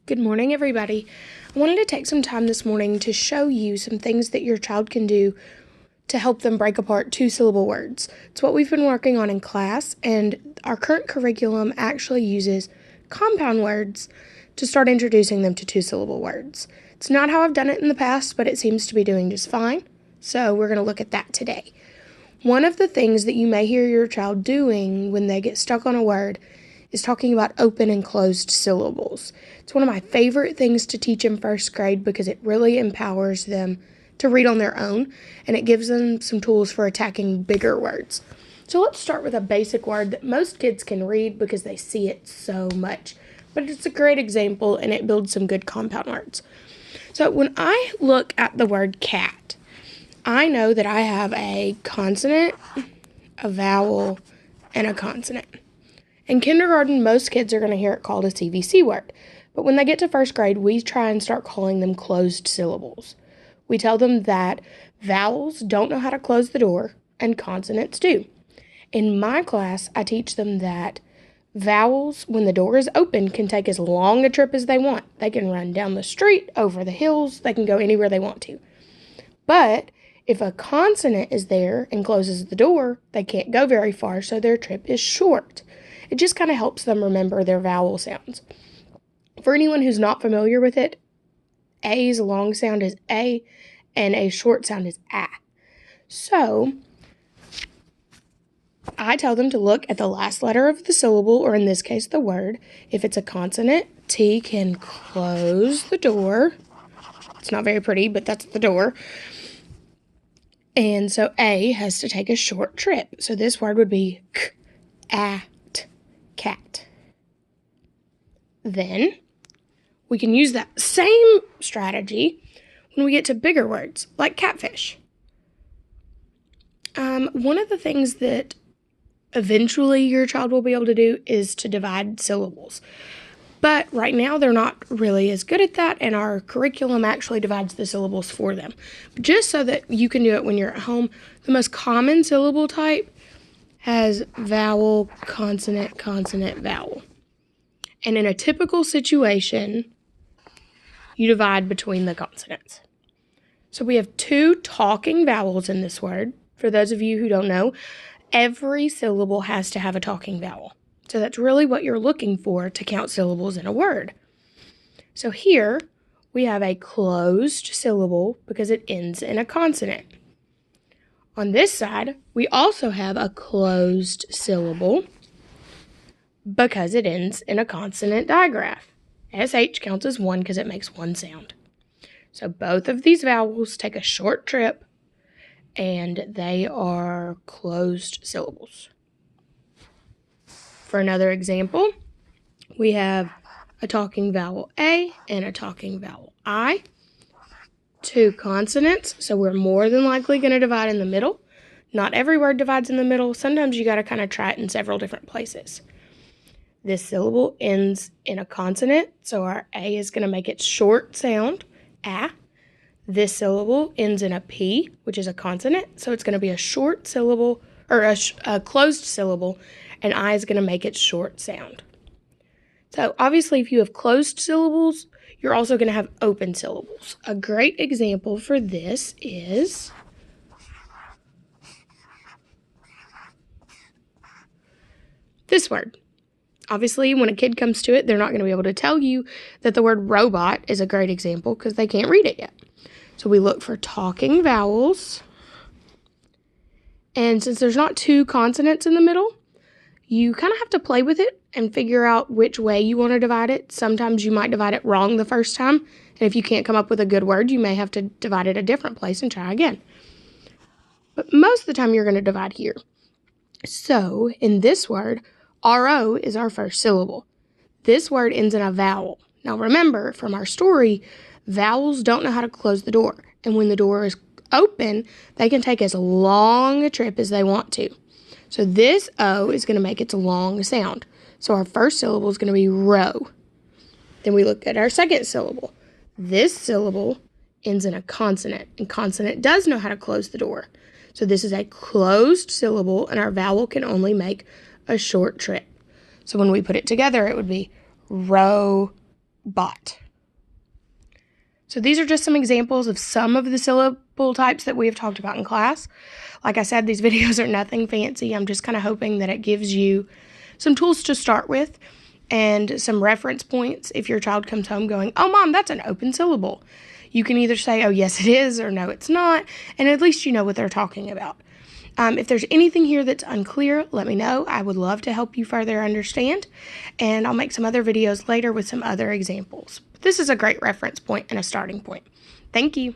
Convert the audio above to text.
Good morning, everybody. I wanted to take some time this morning to show you some things that your child can do to help them break apart two-syllable words. It's what we've been working on in class, and our current curriculum actually uses compound words to start introducing them to two-syllable words. It's not how I've done it in the past, but it seems to be doing just fine, so we're going to look at that today. One of the things that you may hear your child doing when they get stuck on a word is talking about open and closed syllables. It's one of my favorite things to teach in first grade because it really empowers them to read on their own, and it gives them some tools for attacking bigger words. So let's start with a basic word that most kids can read because they see it so much. But it's a great example, and it builds some good compound words. So when I look at the word cat, I know that I have a consonant, a vowel, and a consonant. In kindergarten, most kids are going to hear it called a CVC word. But when they get to first grade, we try and start calling them closed syllables. We tell them that vowels don't know how to close the door, and consonants do. In my class, I teach them that vowels, when the door is open, can take as long a trip as they want. They can run down the street, over the hills, they can go anywhere they want to. But if a consonant is there and closes the door, they can't go very far, so their trip is short. It just kind of helps them remember their vowel sounds. For anyone who's not familiar with it, A's long sound is A, and a short sound is A. So I tell them to look at the last letter of the syllable, or in this case, the word. If it's a consonant, T can close the door. It's not very pretty, but that's the door. And so A has to take a short trip. So this word would be k-at, cat. Then we can use that same strategy when we get to bigger words, like catfish. One of the things that eventually your child will be able to do is to divide syllables. But right now, they're not really as good at that, and our curriculum actually divides the syllables for them. But just so that you can do it when you're at home, the most common syllable type has vowel, consonant, consonant, vowel. And in a typical situation, you divide between the consonants. So we have two talking vowels in this word. For those of you who don't know, every syllable has to have a talking vowel. So that's really what you're looking for to count syllables in a word. So here we have a closed syllable because it ends in a consonant. On this side, we also have a closed syllable because it ends in a consonant digraph. SH counts as one because it makes one sound. So both of these vowels take a short trip, and they are closed syllables. For another example, we have a talking vowel A and a talking vowel I. Two consonants, so we're more than likely going to divide in the middle. Not every word divides in the middle. Sometimes you got to kind of try it in several different places. This syllable ends in a consonant, so our A is going to make its short sound, A. This syllable ends in a P, which is a consonant, so it's going to be a short syllable, or a closed syllable, and I is going to make its short sound. So obviously, if you have closed syllables, you're also going to have open syllables. A great example for this is this word. Obviously, when a kid comes to it, they're not going to be able to tell you that the word robot is a great example because they can't read it yet. So we look for talking vowels. And since there's not two consonants in the middle, you kind of have to play with it and figure out which way you want to divide it. Sometimes you might divide it wrong the first time. And if you can't come up with a good word, you may have to divide it a different place and try again. But most of the time, you're going to divide here. So in this word, RO is our first syllable. This word ends in a vowel. Now remember, from our story, vowels don't know how to close the door. And when the door is open, they can take as long a trip as they want to. So this O is going to make its long sound. So our first syllable is going to be row. Then we look at our second syllable. This syllable ends in a consonant, and consonant does know how to close the door. So this is a closed syllable, and our vowel can only make a short trip. So when we put it together, it would be row, bought. So these are just some examples of some of the syllable types that we have talked about in class. Like I said, these videos are nothing fancy. I'm just kind of hoping that it gives you some tools to start with and some reference points if your child comes home going, "Oh, Mom, that's an open syllable." You can either say, "Oh, yes, it is," or "No, it's not," and at least you know what they're talking about. If there's anything here that's unclear, let me know. I would love to help you further understand, and I'll make some other videos later with some other examples. This is a great reference point and a starting point. Thank you.